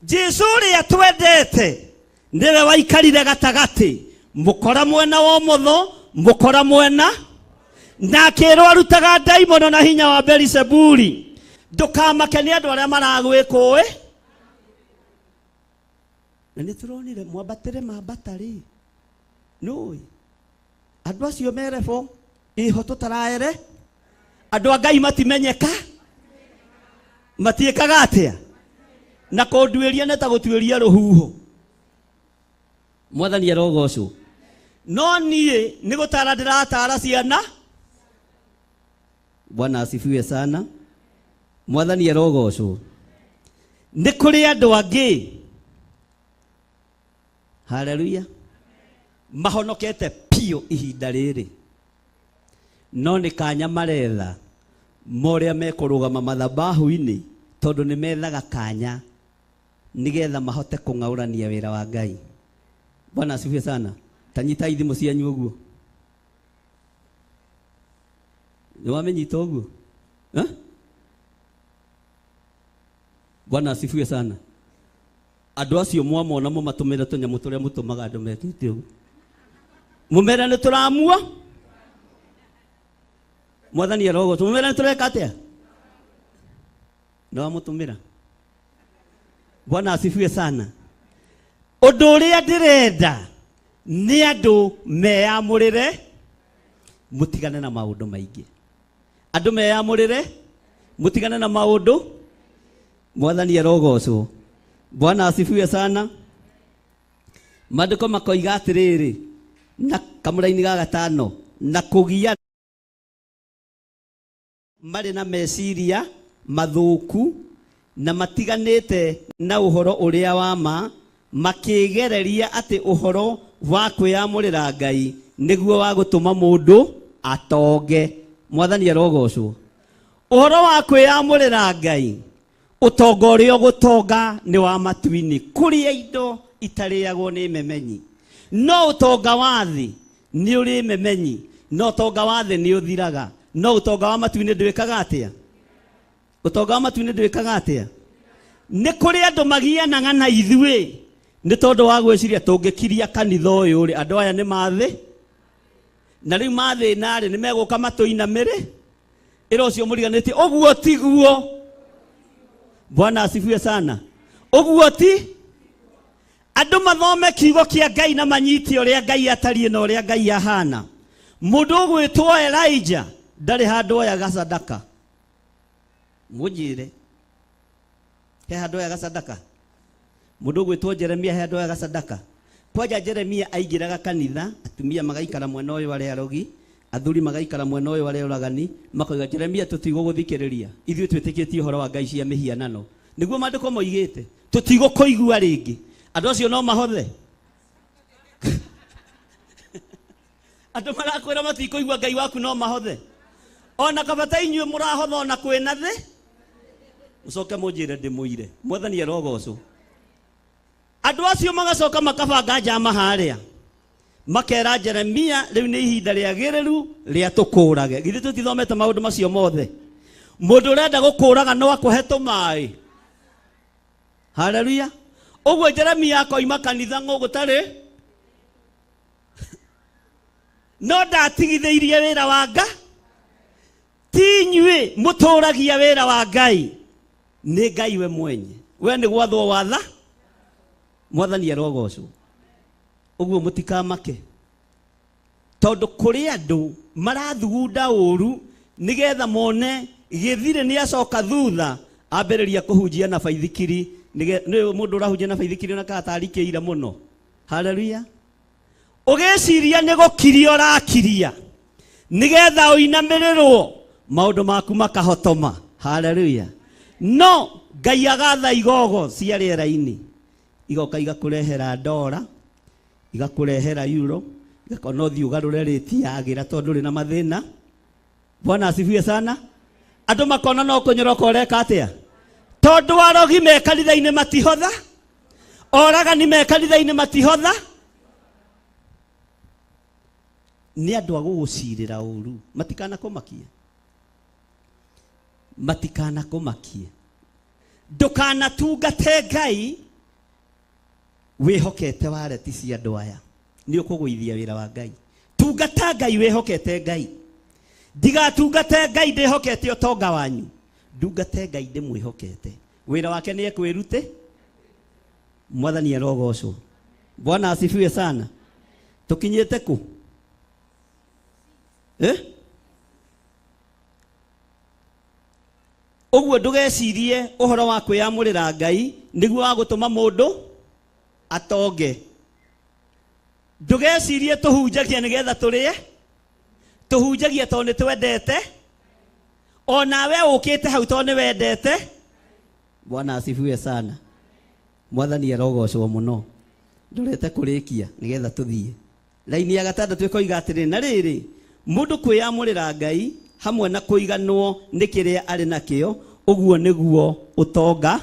Jesu ria twendete niwe waikarire gatagati mukora mwena wa mutho mukora mwena na kiro arutaga daimono na hinya wa Beelzebuli ndukamake ni andu aria maragwikui na nituronire mwambatire mambatari noi andu acio merefo iho tutaraere andu a Ngai matimenyeka matiikaga atia na kunduiria neta gutuiria ruhuho Mwathani arogocwo no nie ni gutara ndiratara ciana Bwana asifiwe sana Mwathani arogocwo ni kuri andu angi haleluya mahonokete pio ihinda riri no ni kanya maretha moria mekurugama mathabahu-ini tondu ni methaga kanya nigetha mahote kungaurania wira wa Ngai Bwana asifiwe sana tanyita ithimu cianyu uguo ni wamenyita uguo Bwana asifiwe sana andu acio mwamona mo matumire tunyamu turia mutumaga andu mekite uguo mumera ni turamua Mwathani arogocwo mumera ni tureka atia no mutumira Bwana asifiwe sana undu uria ndirenda ni andu meyamurire mutigane na maundu maingi andu meyamurire mutigane na maundu Mwathani arogocwo. Bwana asifiwe sana. Maandiko makoiga atiriri na kamuraini ga gatano na kugia mari na meciria mathuku na matiganite na uhoro uria wa ma makigereria ati uhoro wa kwiyamurira Ngai niguo wa gutuma mundu atonge. Mwathani arogocwo. Uhoro wa kwiyamurira Ngai utonga uria gutonga ni wa matuini kuria indo itariagwo ni memenyi. No utonga wa thi ni uri memenyi, no utonga wa thi ni uthiraga, no utonga wa matuini ndwikaga atia? Utonga wa matuini ndwikaga atia? Ni kuri andu magianaga na ithui ni tondu wa gwiciria tungikiria kanitha uyu ri andu aya ni mathi na riu mathi nari ni meguka matuinamire ira ucio muriganiti uguo tiguo. Bwana asifiwe sana. Uguo ti andu mathome kiugo kia Ngai na manyiti uria Ngai atari na uria Ngai ahana. Mundu gwitwo Elijah ndari handu oya gasadaka. Mujire he handu oya gasadaka. Mundu gwitwo Jeremia he handu oya gasadaka. Kwaja Jeremia aingiraga kanitha, atumia magaikara mwena uyu wari arogi, athuri magaikara mwena uyu wari uragani, makoiga Jeremia tutigo guthikiriria. Ithuĩ twitikitie uhoro wa Ngai cia mihianano. Niguo maandiko moigite tutigo kuigua ringi. Andu acio no mahothe. Andu marakwira matikuigua Ngai waku no mahothe. Ona kabata inyuĩ murahotha ona kwina thi. Mucoke munjire ndimuire. Mwathani arogocwo. Andu acio magacoka makabanga njama haria. Makera Jeremia riu ni ihinda riagiriru ria tukurage. Githĩ tutithomete maundu macio mothe? Mundu urenda gukuraga no akuhe tumai. Haleluya. Uguo Jeremia akoima kanitha ngugutari no ndatigithĩirie wĩra wa Ngai. Ti inyuĩ mũtũragia wĩra wa Ngai, nĩ Ngai we mwenye. We nĩ gwathwo watha. Mwathani arogocwo. Uguo mũtikamake tondu kuri andu marathugunda uru nigetha mone githire ni acoka thutha ambĩrĩria kũhunjia na baithikiri. Nĩ mundu urahunjia na baithikiri na katarikĩire muno. Haleluya. Ugĩciria nĩ gũkiria ũrakiria nigetha ũinamĩrĩrwo maundu maku makahotoma. Haleluya. No Ngai agatha igogo cia rĩera-inĩ igoka igakũrehera ndora, igakũrehera euro, igakona ũthiĩ ũgarũre rĩti yagira tondu ũrĩ na mathĩna. Bwana asifiwe sana. Andu makona no kũnyoroka ũreka atia? Tondu arogi me kanitha-inĩ matihotha, oragani me kanitha-inĩ matihotha. Ni andu agũgũcirĩra ũru. Matikana kũmakie. Matikana kũmakie. Ndũkanatungate Ngai wĩhokete wareti cia andũ aya. Nĩ ũkũgũithia wĩra wa Ngai. Tungata Ngai wĩhokete Ngai. Ndigatungate Ngai ndĩhokete ũtonga wanyu. Ndungate Ngai ndĩmwĩhokete. Wĩra wake nĩ ekwĩrute. Mwathani arogocwo. Bwana asifiwe sana. Tukinyĩte ku? Uguo ndugecirie uhoro wa kwiyamurira Ngai niguo wa gutuma mundu atonge. Ndugecirie tuhunjagia nigetha turie, tuhunjagia tondu ni twendete, ona we ukite hau tondu ni wendete. Bwana asifiwe sana. Mwathani arogocwo muno. Ndurete kurikia nigetha tuthie. Laini ya gatandatu ikoiga atiri na riri mundu kwiyamurira Ngai hamwe na kuiganwo ni kiria ari nakio, uguo niguo utonga.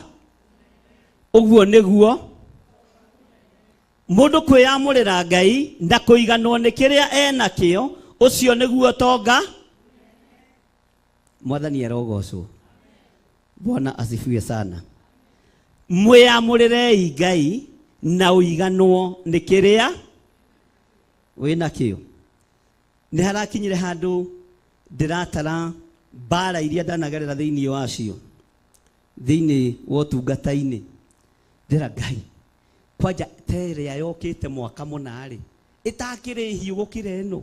Uguo niguo mundu kwiyamurira Ngai na kuiganwo ni kiria enakio, ucio niguo utonga. Mwathani arogocwo. Bwana asifiwe sana. Mwiyamurire Ngai na uiganwo ni kiria winakio. Ni harakinyire handu ndiratara bara iria ndanagerera thiini wacio, thiini wa ũtungata-inĩ. Ndĩra Ngai kwanja tere yokite mwaka munari itakire hiu gukire eno.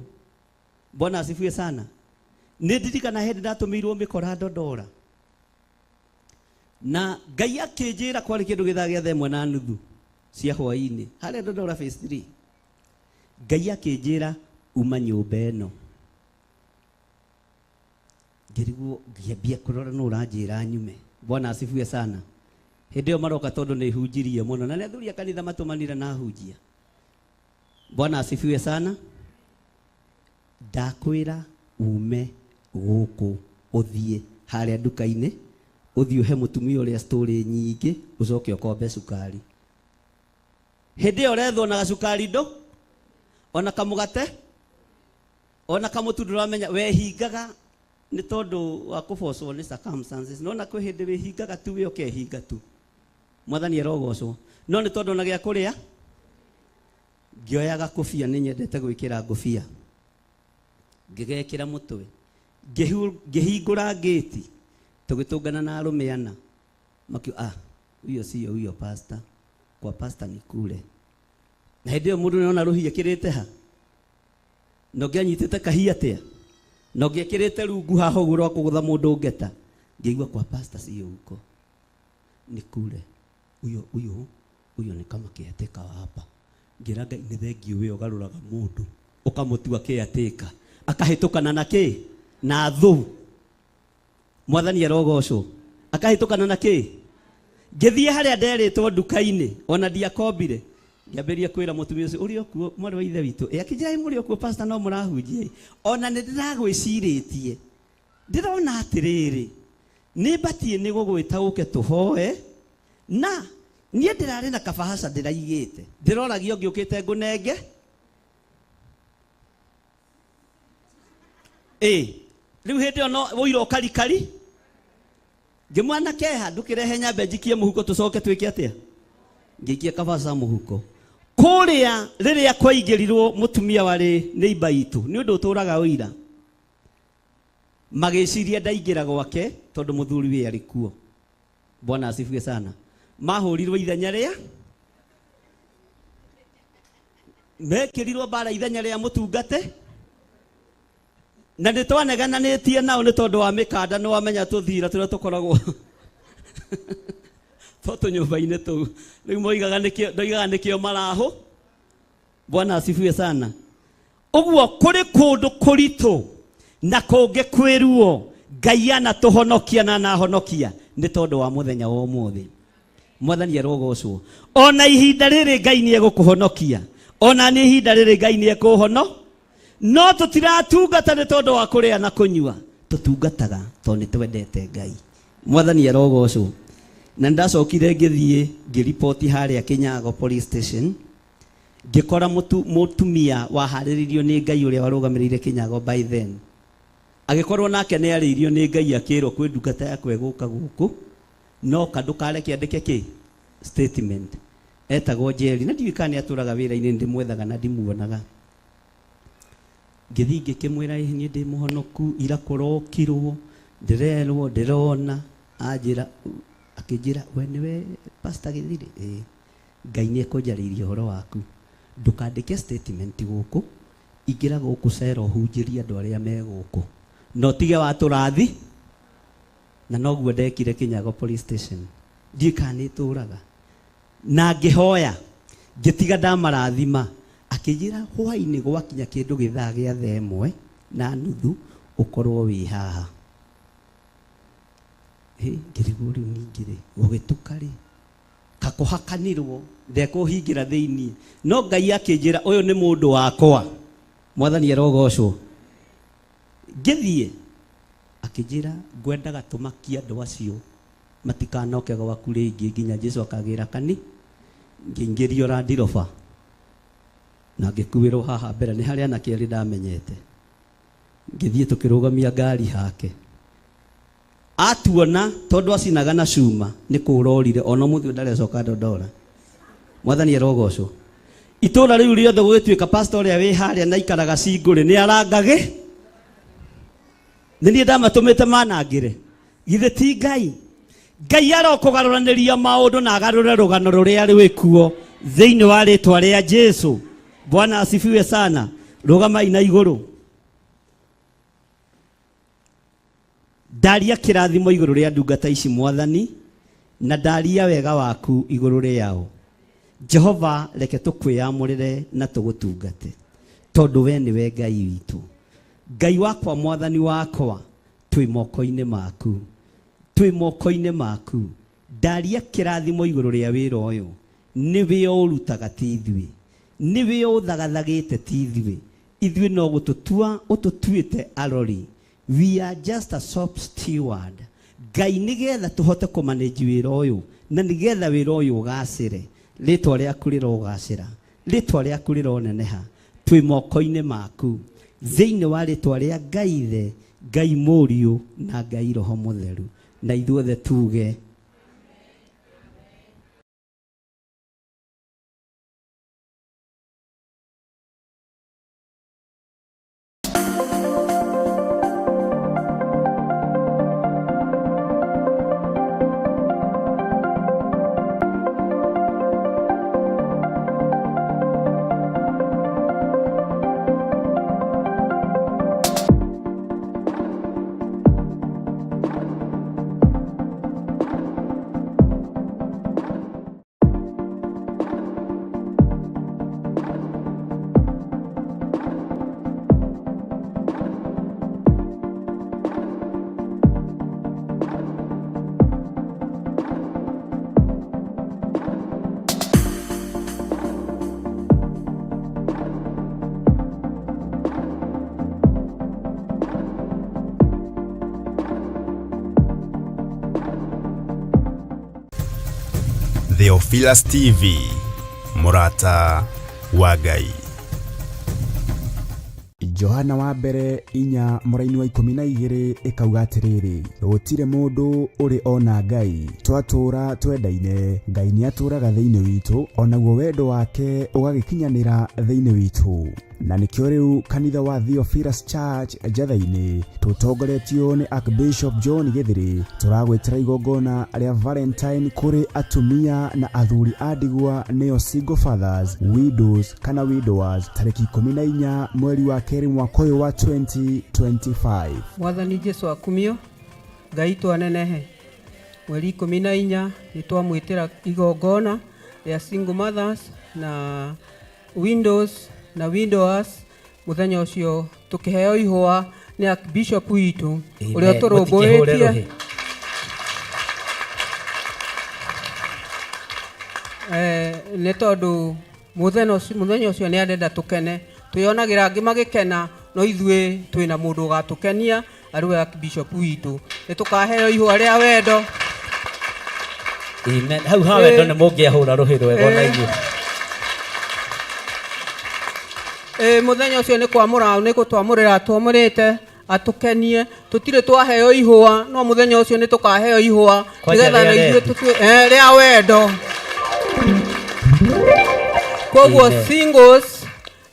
Bwana asifiwe sana. Ni ndirikana hindi ndatumirwo mikora ndondora na Ngai akĩnjĩra kwarĩ kĩndũ gĩthaa gĩa 1:30 cia hwaĩ-inĩ harĩa Ndondora phase 3. Ngai akĩnjĩra uma nyũmba ĩno. Ngĩrigwo ngĩambia kũrora no ũranjĩra nyume. Bwana asifiwe sana. Hĩndĩ ĩyo maroka tondũ nĩ hunjirie mũno na nĩ athuri a kanitha matũmanire na hunjia. Bwana asifiwe sana. Ndakwĩra ume gũkũ ũthiĩ harĩa nduka-inĩ ũthiĩ ũhe mũtumia ũrĩa story nyingĩ ũcoke ũkombe cukari. Hĩndĩ ĩyo ũrethwo na gacukari ndo ona kamũgate ona kamũtu ndũramenya wehingaga nĩ tondũ wa kũbocwo nĩ circumstances. No na kwĩ hĩndĩ wĩhingaga tu wĩ ũkehinga tu. Mwathani arogocwo. No nĩ tondũ na gĩa kũrĩa ngĩoyaga kũbia, nĩ nyendete gwĩkĩra ngũbia, ngĩgekĩra mũtwe, ngĩhingũra gate, tũgĩtũngana na arũme ana makĩu huyo sio huyo pastor, kwa pastor ni kule. Na hĩndĩ ĩyo mũndũ nĩona rũhia kĩrĩte ha no ngĩanyitĩte kahia atĩa no ngĩkĩrĩte rungu haha ũguo rwa kũgũtha mũndũ ngeta. Ngĩigua kwa pastor sio huko ni kule, huyo ni kama caretaker hapa. Ngira Ngai nĩ thengio we ũgarũraga mũndũ ũkamũtua caretaker akahĩtũkana na kĩ na thũ. Mwathani arogocwo. Akahĩtũkana na kĩ. Ngĩthiĩ harĩa nderĩtwo nduka-inĩ ona ndiakombire, ngĩambĩrĩria kwĩra mũtumia ũcio ũrĩ okuo mwarĩ wa ithe witũ akĩnjĩra mũrĩ okuo pastor no mũrahunjia ona nĩ ndĩragwĩcirĩtie ndĩrona atĩrĩrĩ nĩ batie nĩ gũgwĩta ũke tũhoe na niĩ ndĩrarĩ na kabahasha ndĩraigĩte ndĩroragio ngĩũkĩte ngũnenge rĩu hĩndĩ ĩyo no wũira ũkarikari ngĩmwana keha ndũkĩrehe nyambe njikie mũhuko tũcoke twĩke atĩa. Ngĩikia kabahasha mũhuko kũrĩa rĩrĩa kwaingĩrirwo mũtumia warĩ neighbor itũ nĩ ũndũ ũtũraga ũira magĩciria ndaingĩra gwake tondũ mũthuri we arĩ kuo. Bwana asifiwe sana. Mahũrirwo ithenya rĩa mekĩrirwo bara ithenya rĩa mũtungate na nĩ twanegananĩtie nao nĩ tondũ wa mĩkanda nĩ wamenya tũthira tũrĩa tũkoragwo tũtũ nyũmba-inĩ tũu rĩu moigaga nĩkĩo marahũ. Bwana asifiwe sana. Ũguo kũrĩ kũndũ kũritũ na kũngĩ kwĩruo Ngai anatũhonokia na anahonokia nĩ tondũ wa mũthenya wa ũmũthĩ. Mwathani arogocwo. Ona ihinda rĩrĩ Ngai nĩ egũkũhonokia, ona nĩ ihinda rĩrĩ Ngai nĩ ekũhono. No tũtiratungata nĩ tondũ wa kũrĩa na kũnyua, tũtungataga tondũ nĩ twendete Ngai. Mwathani arogocwo. Na ndacokire ngĩthiĩ ngĩripoti harĩa Kinyago police station, ngĩkora mũtumia waharĩrĩirio nĩ Ngai ũrĩa warũgamĩrĩire Kinyago by then. Agĩkorwo nake nĩ arĩirio nĩ Ngai akĩrwo kwĩ ndungata yakwe gũka gũkũ no ndũkareke andĩke kĩ statement. Etagwo Jerry na ndiũĩ kana nĩ atũraga wĩra-inĩ, ndĩmwethaga na ndimuonaga. Ngĩthiĩ ngĩkĩmwĩra niĩ ndĩ mũhonoku, ira kũrokirwo ndĩrerwo ndĩrona, anjĩra akĩnjĩra we nĩwe pastor Gĩthiri. Ngai nĩ ekũnjarĩirie ũhoro waku, ndũkandĩke statement gũkũ, ingĩra gũkũ cera ũhunjĩrie andũ arĩa me gũkũ no tige wa tũrathi. Na noguo ndekire Kinyago police station. Ndiũĩ kana nĩ tũraga na ngĩhoya ngĩtiga ndamarathima. Akĩnjĩra hwaĩ-inĩ gwakinya kĩndũ gĩthaa gĩa 1:30 ũkorwo wĩ haha. Ngĩrigwo rĩu ningĩ gũgĩtuka-rĩ kakũhakanĩrwo ndekũhingĩra thĩinĩ, no Ngai akĩnjĩra ũyũ nĩ mũndũ wakwa. Mwathani arogocwo. Ngĩthiĩ akĩnjĩra ngwendaga tũmakia andũ acio matikanoke gwaku rĩngĩ nginya Jesũ akagĩra kani. Ngĩingĩrio randiroba na ngĩkuĩrwo haha mbere nĩ harĩa anake erĩ ndamenyete. Ngĩthiĩ tũkĩrũgamia ngari hake. Atuona tondũ acinaga na cuma nĩ kũrorire ona mũthĩ ndarecoka Ndondora. Mwathani arogocwo. Itũra rĩu rĩothe gũgĩtuĩka pastor ũrĩa wĩ harĩa na ikaraga Cingũrĩ nĩ arangage. Nĩ niĩ ndamatũmĩte manangĩre. Githĩ ti Ngai? Ngai arokũgarũranĩria maũndũ na agarũre rũgano rũrĩa rwĩ kuo thĩinĩ wa rĩtwa rĩa Jesũ. Bwana asifiwe sana. Rũgamai na igũrũ. Ndaria kĩrathimo igũrũ rĩa ndungata ici Mwathani na ndaria wega waku iguru rĩao. Jehova reke tũkwĩamũrĩre na tũgũtungate tondũ we nĩwe Ngai witũ. Ngai wakwa mwathani wakwa, twĩ moko-inĩ maku, twĩ moko-inĩ maku. Ndaria kĩrathimo igũrũ rĩa wĩra ũyũ. Nĩwe ũrutaga ti ithuĩ, nĩwe ũthagathagĩte ti ithuĩ. Ithuĩ no gũtũtua ũtũtuĩte arori. We are just a soft steward. Ngai nĩgetha tũhote kũmanage wĩra ũyũ na nĩgetha wĩra ũyũ ũgacĩre. Rĩtwa rĩaku rĩrogacĩra, rĩtwa rĩaku rĩroneneha. Twĩ moko-inĩ maku thĩinĩ wa rĩtwa rĩa Ngai Ithe, Ngai Mũriũ na Ngai Roho Mũtheru, na ithuothe tuge Theophilus TV, Murata wa Ngai. Johana wa mbere 4 mũraini wa 12 ikauga atiriri, gũtire mũndũ ũrĩ ona Ngai, twatũra twendaine, Ngai nĩ atũraga thĩinĩ witũ, onaguo wendo wake ũgagĩkinyanĩra thĩinĩ witũ. Na nĩkĩo rĩu kanitha wa Theophilus Church Njathainĩ tũtongoretio nĩ Archbishop John Gĩthĩrĩ tũragwĩtĩra igongona rĩa Valentine kũrĩ atumia na athuri a ndigwa, nĩo single fathers, widows kana widowers, tarĩki 14 mweri wa kerĩ mwaka ũyũ wa 2025. Mwathani Jesũ akumio, Ngai twanenehe. Mweri 14 nĩtwamwĩtĩra igongona rĩa single mothers na windows na widowers. Muthenya ũcio tukiheo ihwa ni Archbishop witũ ũrĩa tũrũmbũĩtie nĩ tondũ muthenya ũcio nĩ arenda tũkene, twĩonagĩra angĩ magĩkena, no ithuĩ twĩna mũndũ ũgatũkenia, arĩ Archbishop witũ. Nĩ tũkaheo ihwa rĩa wendo. Amen. Hau ha wendo nĩ mũngĩahũra rũhĩ rwego na ithuĩ. Muthenya ũcio nĩ kwamũra, nĩ gũtwamũrĩra twamũrĩte atukenie, tutire twaheo ihwa, no muthenya ũcio nĩ tukaheo ihwa nigetha na ithuĩ rĩa wendo. Koguo singles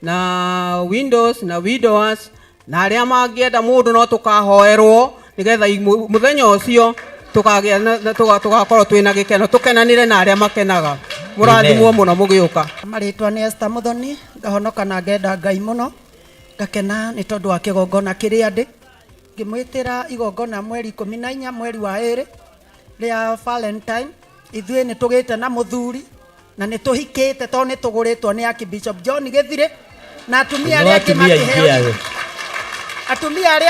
na windows na widowers na arĩa mangĩenda mũndũ no tukahoerwo nigetha muthenya ũcio tukagĩa na tugakorwo twĩna gĩkeno, tukenanire na arĩa makenaga. Mũrathimwo mũno mũgĩũka. Marĩtwa nĩ Esther Muthoni, ngahonoka na ngenda Ngai mũno, ngakena nĩ tondũ wa kĩgongona kĩrĩa ndĩ, ngĩmwĩtĩra igongona mweri 14 mweri wa 2 rĩa Valentine. Ithuĩ nĩ tũgĩte na mũthuri na nĩ tũhikĩte tondũ nĩ tũgũrĩtwo nĩ Archbishop John Gĩthĩrĩ, na atumia arĩa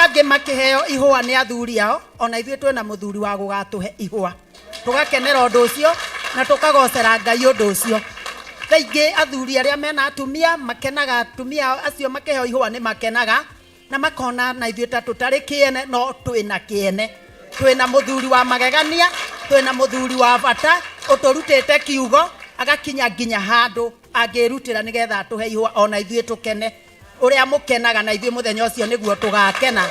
angĩ makĩheo ihwa nĩ athuri ao, ona ithuĩ twĩna mũthuri wa gũgatũhe ihwa. Tũgakenera ũndũ ũcio na tukagocera Ngai ũndũ ũcio. Thaingĩ athuri arĩa mena atumia makenaga, atumia acio makeheo ihwa nĩ makenaga na makona na ithuĩ ta tũtarĩ kĩene, no twĩna kĩene. Twĩna mũthuri wa magegania, twĩna mũthuri wa bata ũtũrutĩte kiugo agakinya nginya handũ angĩrutĩra nigetha atũhe ihwa ona ithuĩ tũkene. Ũrĩa mũkenaga na ithuĩ muthenya ũcio nĩguo tũgakena.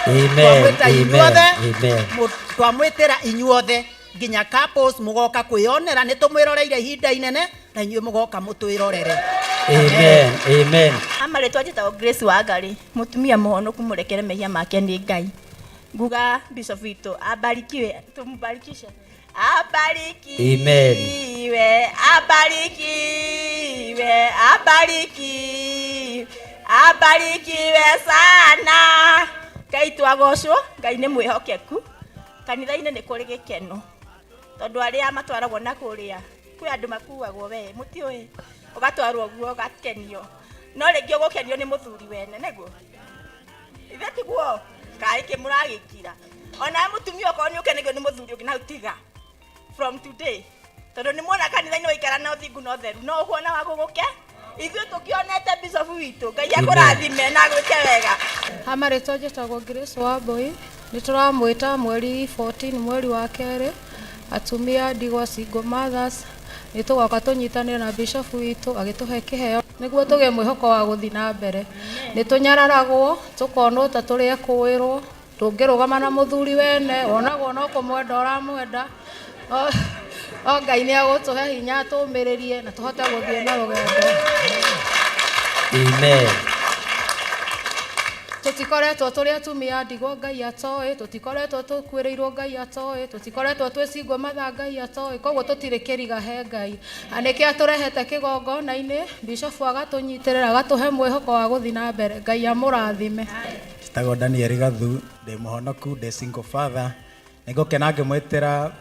Amen. Twamwĩtĩra inyuothe nginya couples mugoka kwĩonera, nĩ tũmwĩroreire ihinda inene na inyuĩ mugoka mũtwĩrorere. Amen. Amen. Amarĩtwa njĩtagwo Grace Wangari, mũtumia mũhonoku mũrekere mehia make nĩ Ngai. Nguga Bishop witũ abarikiwe, tumbarikishe. Abarikiwe. Amen. Abarikiwe. Abarikiwe. Abarikiwe sana. Ngai twagocwo, Ngai nĩ mwĩhokeku. Kanitha-inĩ nĩ kũrĩ gĩkeno. tondu aria matwaragwo na kuria kwi andu makuagwo we mutioi ugatwarwo guo ugakenio no ringi ugukenio ni muthuri wene neguo ithe tiguo kai ke muragikira ona mutumia ko ni ukenegio ni muthuri ungi na utiga from today tondu ni muona kanitha-ini waikara na uthingu no theru no uhuona wa guguke ithuĩ tukionete bishop witũ Ngai akũrathime na gwĩke wega. Amarĩtwo njĩtagwo Grace Wambui, nĩ tũramwĩta mweri 14 mweri wa kerĩ atumia ndigwa single mothers nĩ tũgoka tũnyitanĩre na bishop witũ agĩtũhe kĩheo nĩguo tũgĩe mwĩhoko wa gũthiĩ na mbere. Nĩ tũnyararagwo tũkonwo ta tũrĩ ekũĩrwo tũngĩrũgama na mũthuri wene wonagwo no kũmwenda ũramwenda o Ngai nĩ agũtũhe hinya tũmĩrĩrie na tũhote gũthiĩ na rũgendo. Amen. Tũtikoretwo tũrĩ atumia ndigwa Ngai atoĩ, tũtikoretwo tũkuĩrĩirwo Ngai atoĩ, tũtikoretwo twĩ single mother Ngai atoĩ, koguo tũtirĩ kĩriga he Ngai. Na nĩkĩo atũrehete kĩgongona-inĩ bishop agatũnyitĩrĩra agatũhe mwĩhoko wa gũthiĩ na mbere. Ngai amũrathime. Njĩtagwo Daniel Gathu, ndĩ mũhonoku, ndĩ single father. Nĩngũkena ngĩmwĩtĩra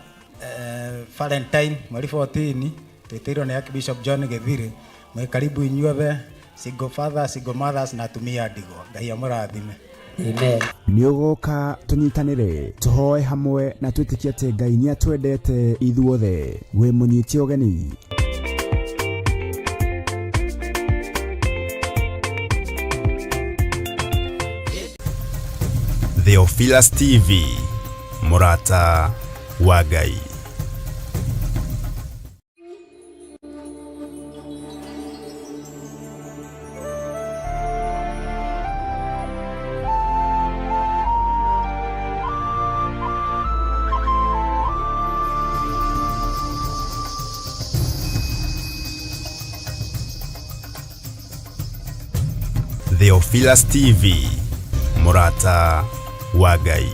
Valentine mweri 14 twĩtĩirwo nĩ Archbishop John Githiri. Mwĩ karibu inyuothe single father, single mothers na atumia ndigwa. Ngai amũrathime. Amen. Nĩ ũgũka tũnyitanĩre tũhoe hamwe na twĩtĩkie atĩ Ngai nĩ atwendete ithuothe. Wĩ mũnyiti ũgeni. Theophilus TV, Murata wa Ngai. Theophilus TV, Murata wa Ngai.